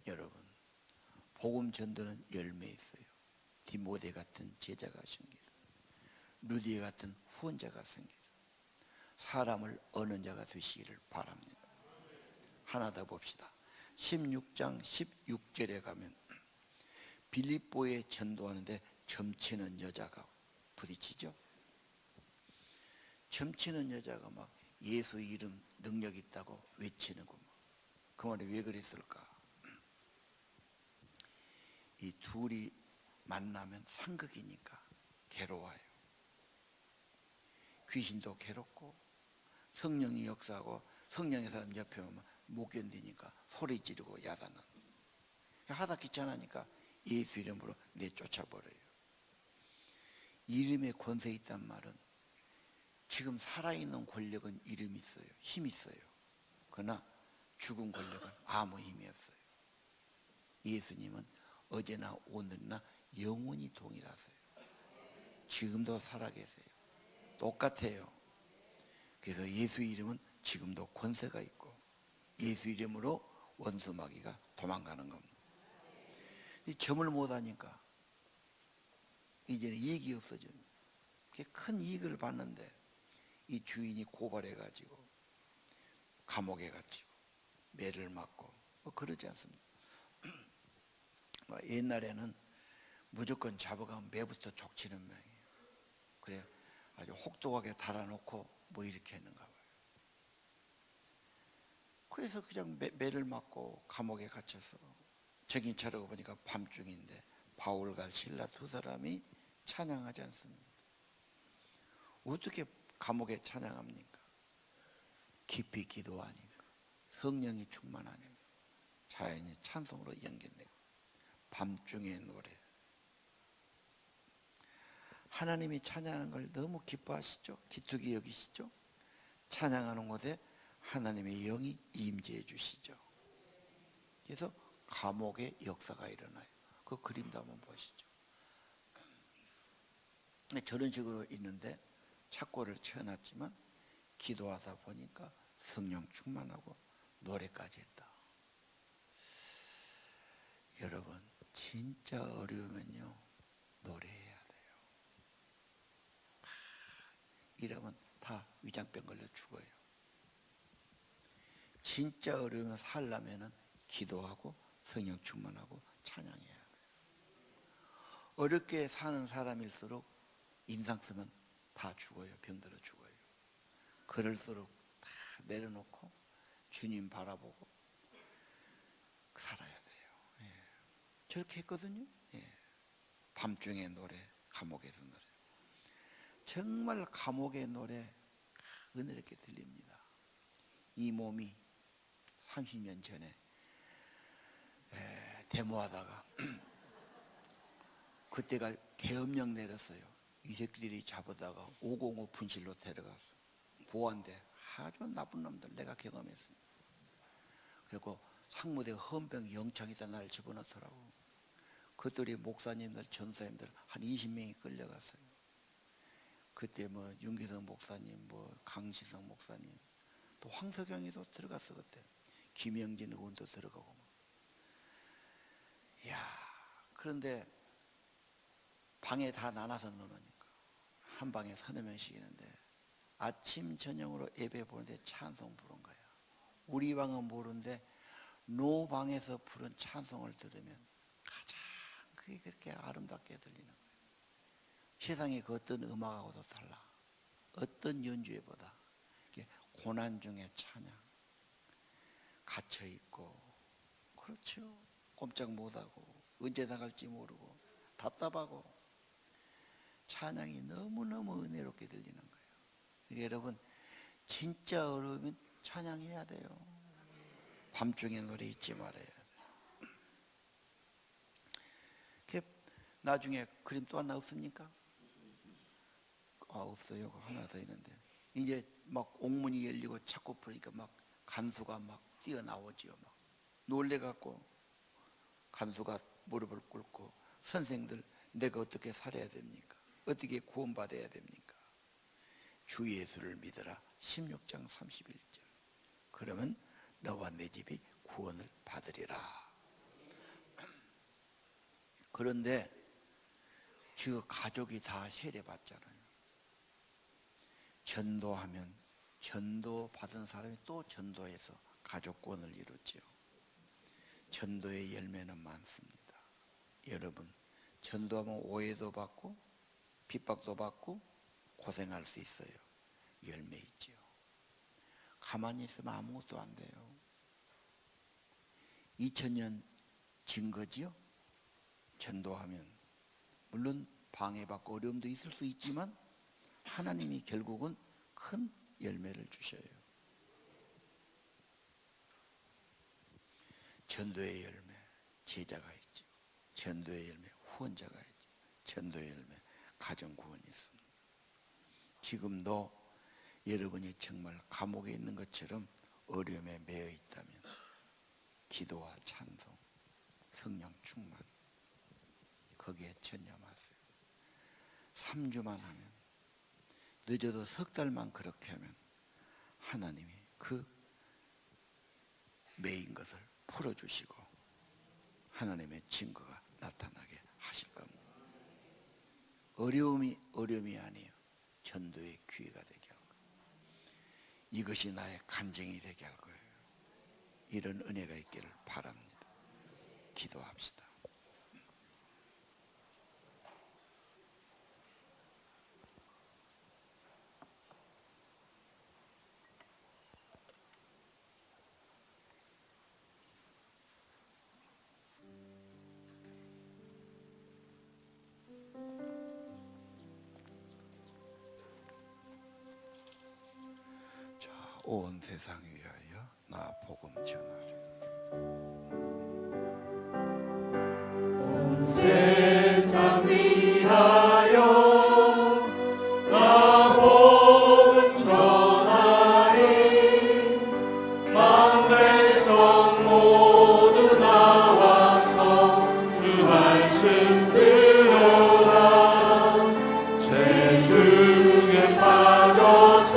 여러분, 복음 전도는 열매 있어요. 디모데 같은 제자가 생기다, 루디에 같은 후원자가 생기다, 사람을 얻는 자가 되시기를 바랍니다. 하나 더 봅시다. 16장 16절에 가면 빌립보에 전도하는데 점치는 여자가 부딪히죠. 점치는 여자가 막 예수 이름 능력 있다고 외치는구만. 그 말이 왜 그랬을까? 이 둘이 만나면 상극이니까 괴로워요. 귀신도 괴롭고 성령이 역사하고 성령의 사람 옆에 오면 못 견디니까 소리 지르고 야단하는. 하다 귀찮으니까 예수 이름으로 내쫓아버려요. 이름에 권세 있단 말은 지금 살아있는 권력은 이름이 있어요. 힘이 있어요. 그러나 죽은 권력은 아무 힘이 없어요. 예수님은 어제나 오늘나 영원히 동일하세요. 지금도 살아계세요. 똑같아요. 그래서 예수 이름은 지금도 권세가 있고 예수 이름으로 원수 마귀가 도망가는 겁니다. 이 점을 못하니까 이제는 이익이 없어져요. 큰 이익을 받는데 이 주인이 고발해가지고 감옥에 갇히고 매를 맞고 뭐 그러지 않습니다. 옛날에는 무조건 잡아가면 매부터 족치는 모양이에요. 그래 아주 혹독하게 달아놓고 뭐 이렇게 했는가 봐요. 그래서 그냥 매를 맞고 감옥에 갇혀서 정신 차리고 보니까 밤중인데 바울과 실라 두 사람이 찬양하지 않습니다. 어떻게 감옥에 찬양합니까? 깊이 기도하니까 성령이 충만하니까 자연히 찬송으로 연결되고 밤중의 노래. 하나님이 찬양하는 걸 너무 기뻐하시죠? 기특히 여기시죠? 찬양하는 곳에 하나님의 영이 임재해 주시죠. 그래서 감옥의 역사가 일어나요. 그 그림도 한번 보시죠. 저런 식으로 있는데 착고를 채워놨지만 기도하다 보니까 성령 충만하고 노래까지 했다. 여러분 진짜 어려우면요 노래해야 돼요. 이러면 다 위장병 걸려 죽어요. 진짜 어려우면 살려면은 기도하고 성령 충만하고 찬양해야 돼요. 어렵게 사는 사람일수록 인상 쓰면 다 죽어요. 병들어 죽어요. 그럴수록 다 내려놓고 주님 바라보고 살아야 돼요. 예. 저렇게 했거든요. 예. 밤중의 노래, 감옥에서 노래. 정말 감옥의 노래 은혜롭게 들립니다. 이 몸이 30년 전에 데모하다가 그때가 계엄령 내렸어요. 이 새끼들이 잡아다가 505 분실로 데려갔어. 보안대 아주 나쁜 놈들 내가 경험했어요. 그리고 상무대 헌병 영창에다 나를 집어넣더라고. 그들이 목사님들 전사님들 한 20명이 끌려갔어요. 그때 뭐 윤기성 목사님 뭐 강시성 목사님 또 황석영이도 들어갔어. 그때 김영진 의원도 들어가고. 이야, 그런데 방에 다 나눠서 넣으니까 한 방에 3-4명씩 있는데 아침 저녁으로 예배 보는데 찬송 부른 거야. 우리 방은 모르는데 노 방에서 부른 찬송을 들으면 가장 그게 그렇게 아름답게 들리는 거예요. 세상의 그 어떤 음악하고도 달라. 어떤 연주회보다 고난 중에 찬양, 갇혀 있고, 그렇죠. 꼼짝 못하고 언제 나갈지 모르고 답답하고 찬양이 너무너무 은혜롭게 들리는 거예요. 여러분 진짜 어려우면 찬양해야 돼요. 밤중에 노래 잊지 말아야 돼요. 나중에 그림 또 하나 없습니까? 없어요. 하나 더 있는데 이제 막 옥문이 열리고 찾고 보니까 막 간수가 막 뛰어나오지요. 막 놀래갖고 간수가 무릎을 꿇고 선생들 내가 어떻게 살아야 됩니까? 어떻게 구원받아야 됩니까? 주 예수를 믿어라 16장 31절. 그러면 너와 내 집이 구원을 받으리라. 그런데 지금 가족이 다 세례받잖아요. 전도하면 전도 받은 사람이 또 전도해서 가족권을 이루지요. 전도의 열매는 많습니다. 여러분 전도하면 오해도 받고 핍박도 받고 고생할 수 있어요. 열매 있지요. 가만히 있으면 아무것도 안 돼요. 2000년 증거지요. 전도하면 물론 방해받고 어려움도 있을 수 있지만 하나님이 결국은 큰 열매를 주셔요. 전도의 열매 제자가 있죠. 전도의 열매 후원자가 있죠. 전도의 열매 가정 구원이 있습니다. 지금도 여러분이 정말 감옥에 있는 것처럼 어려움에 매여 있다면 기도와 찬송, 성령 충만 거기에 전념하세요. 3주만 하면 늦어도 석 달만 그렇게 하면 하나님이 그 매인 것을 풀어주시고 하나님의 증거가 나타나게 하실 겁니다. 어려움이 아니에요. 전도의 기회가 되게 할 거예요. 이것이 나의 간증이 되게 할 거예요. 이런 은혜가 있기를 바랍니다. 기도합시다. 자, 온 세상 위하여 나 복음 전하리. 세상 위하여 나 복음 전하리. 만 백성 모두 나와서 주 말씀 들어라. 죄중에 빠져서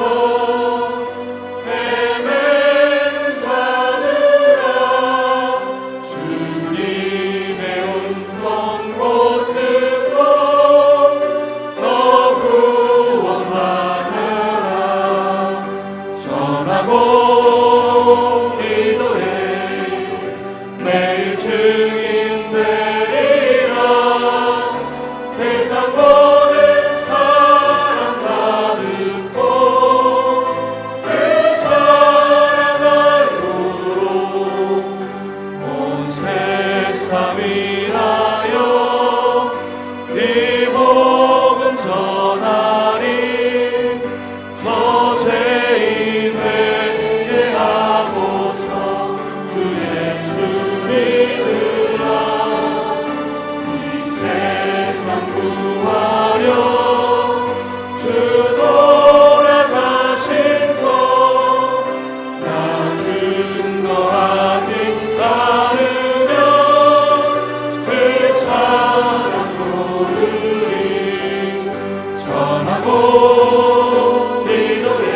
헤매는 자들아, 주님의 음성 곧 듣고 너 구원받으라. 전하고 기도해 매일 증인 되리라. 세상 모든 사람 다 듣고 그 사랑 알도록 온 세상 위하여 네 복음 전하리. 저 죄인 회개하고서 주 예수 믿으라. 이 세상 구하려 주 돌아가신 것 나 증거하지 않으면 그 사랑 모르리. 전하고 기도해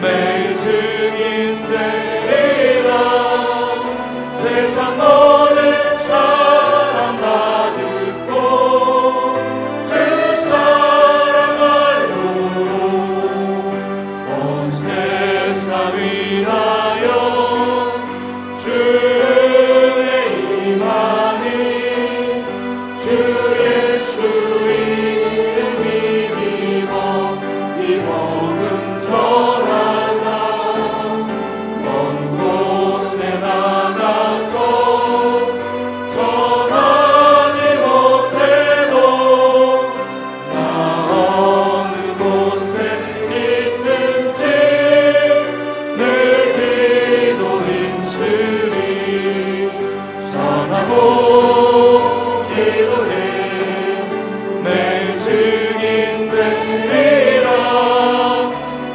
매일 증인 되리라. 세상 모든 사람 다 듣고 그 사랑 알도록 온 세상 위하여 주의 임하니. 주 예수 이름 믿어 이 복음 전하자. 먼 곳에 나가서 전하지 못해도 나 어느 곳에 있든지 늘 기도 힘쓰리. 전하고 기도해 매일 증인 되리라.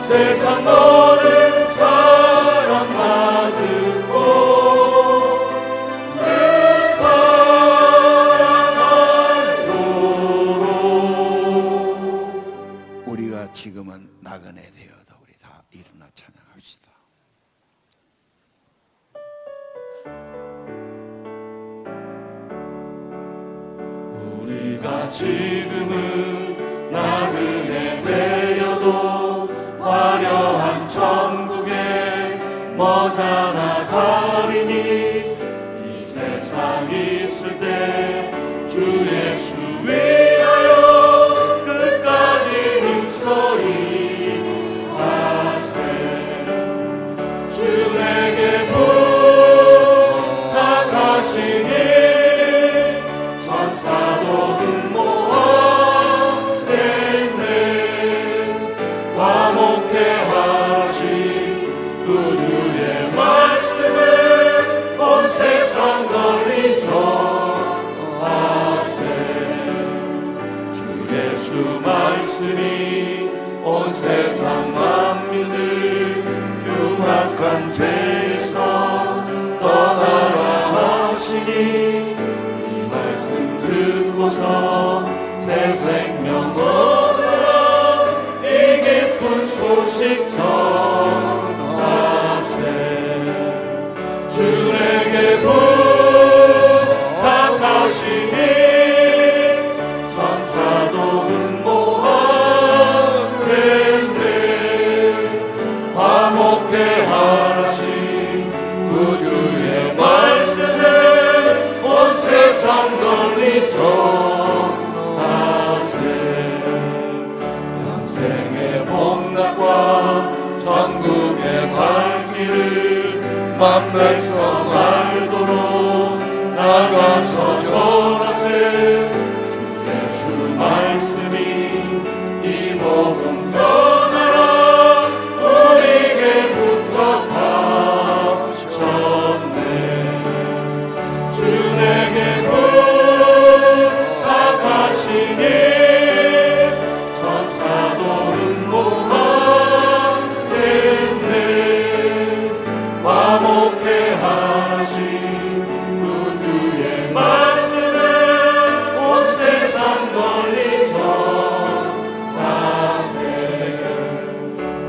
세상 모든 사람 다 듣고 그 사랑 알도록. 우리가 지금은 나그네 되어도 우리 다 일어나 찬양합시다. 우리가 지금은 나그네 되어도 화려한 천국에 머자나 가리니. 이 세상 있을 때 주 예수 위하여 끝까지 힘써이 하세. 주 내게 부탁하시니 천사도 흠모하겠네. 화목해 하신 구주의 말씀을 온 세상 널리 전하세. 주 예수 말씀이 온 세상 만민을 흉악한 죄에서 떠나라 하시니. 이 말씀 듣고서 새 생명 얻으라. 오직 전하세. 주에게 부탁하시니 천사도 응모하겠네. 화목해 하신 구주의 말씀을 온 세상 널리 전하세. 영생의 복락과 천국의 갈 길을 만 백성 알도록 나가서 전하세. 주 예수 말씀이 이 복음 전하라 우리에게 부탁하셨네. 주에게 부탁하시니 천사도 응모하겠네. 화목해 하신 구주의 말씀을 온 세상 널리 전하세.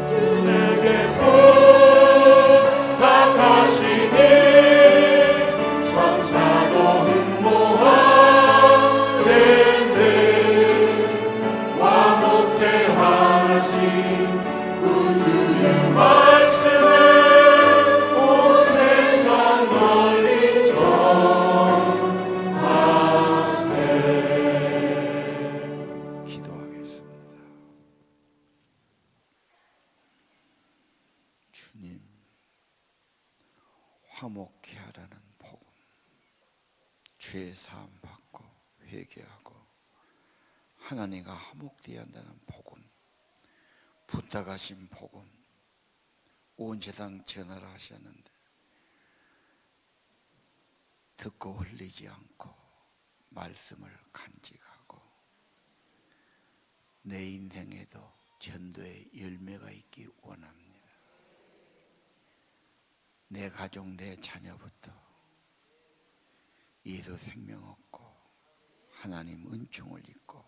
주에게 부탁하시니 천사도 응모하겠네. 화목해 하신 구주의 말씀을 온 세상 널리 전하세. 기도하겠습니다. 주님, 화목케 하라는 복음, 죄 사함 받고 회개하고 하나님과 화목되어야 한다는 복음, 부탁하신 복음, 온 세상 전하라 하셨는데 듣고 흘리지 않고 말씀을 간직하고 내 인생에도 전도의 열매가 있기 원합니다. 내 가족, 내 자녀부터 예수 생명 얻고 하나님 은총을 입고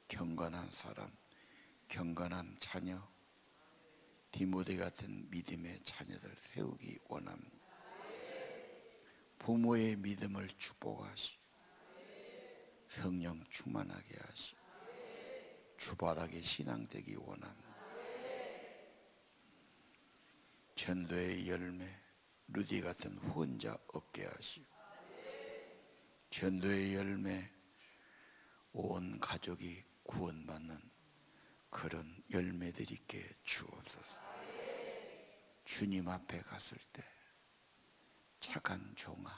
경건한 사람, 경건한 자녀, 디모데 같은 믿음의 자녀들 세우기 원합니다. 부모의 믿음을 축복하시고 성령 충만하게 하시고 주발하게 신앙되기 원합니다. 전도의 열매, 루디 같은 후원자 얻게 하시고 전도의 열매, 온 가족이 구원받는 그런 열매들 있게 주옵소서. 주님 앞에 갔을 때 착한 종아,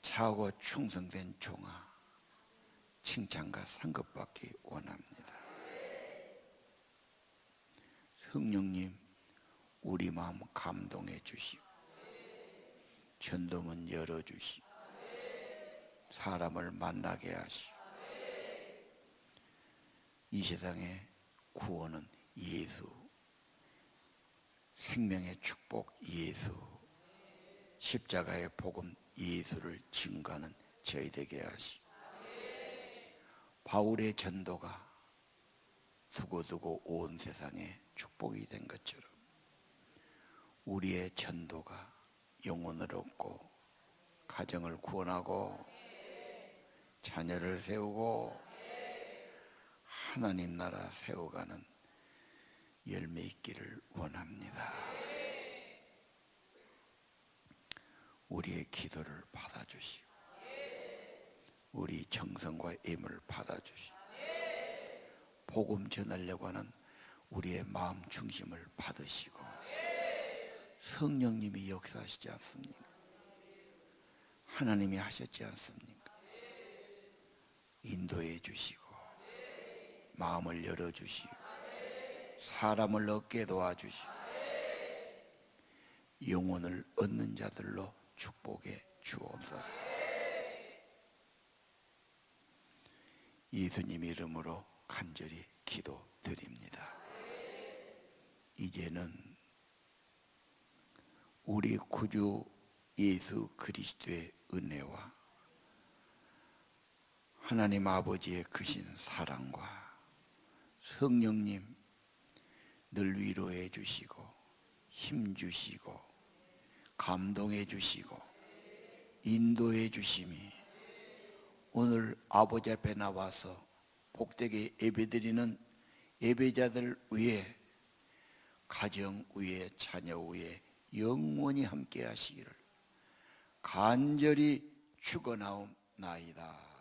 차고 충성된 종아, 칭찬과 상급받기 원합니다. 성령님, 우리 마음 감동해 주시고 전도문 열어주시고 사람을 만나게 하시고 이 세상의 구원은 예수, 생명의 축복 예수, 십자가의 복음 예수를 증거하는 저희 되게 하시고 바울의 전도가 두고두고 온 세상에 축복이 된 것처럼 우리의 전도가 영혼을 얻고 가정을 구원하고 자녀를 세우고 하나님 나라 세워가는 열매 있기를 원합니다. 우리의 기도를 받아주시고 우리 정성과 애물 받아주시고 복음 전하려고 하는 우리의 마음 중심을 받으시고 성령님이 역사하시지 않습니까? 하나님이 하셨지 않습니까? 인도해 주시고 마음을 열어주시고 사람을 얻게 도와주시고 영혼을 얻는 자들로 축복해 주옵소서. 예수님 이름으로 간절히 기도드립니다. 이제는 우리 구주 예수 그리스도의 은혜와 하나님 아버지의 크신 사랑과 성령님 늘 위로해 주시고 힘 주시고 감동해 주시고 인도해 주심이 오늘 아버지 앞에 나와서 복되게 예배드리는 예배자들 위에 가정 위에 자녀 위에 영원히 함께 하시기를 간절히 축원하옵나이다.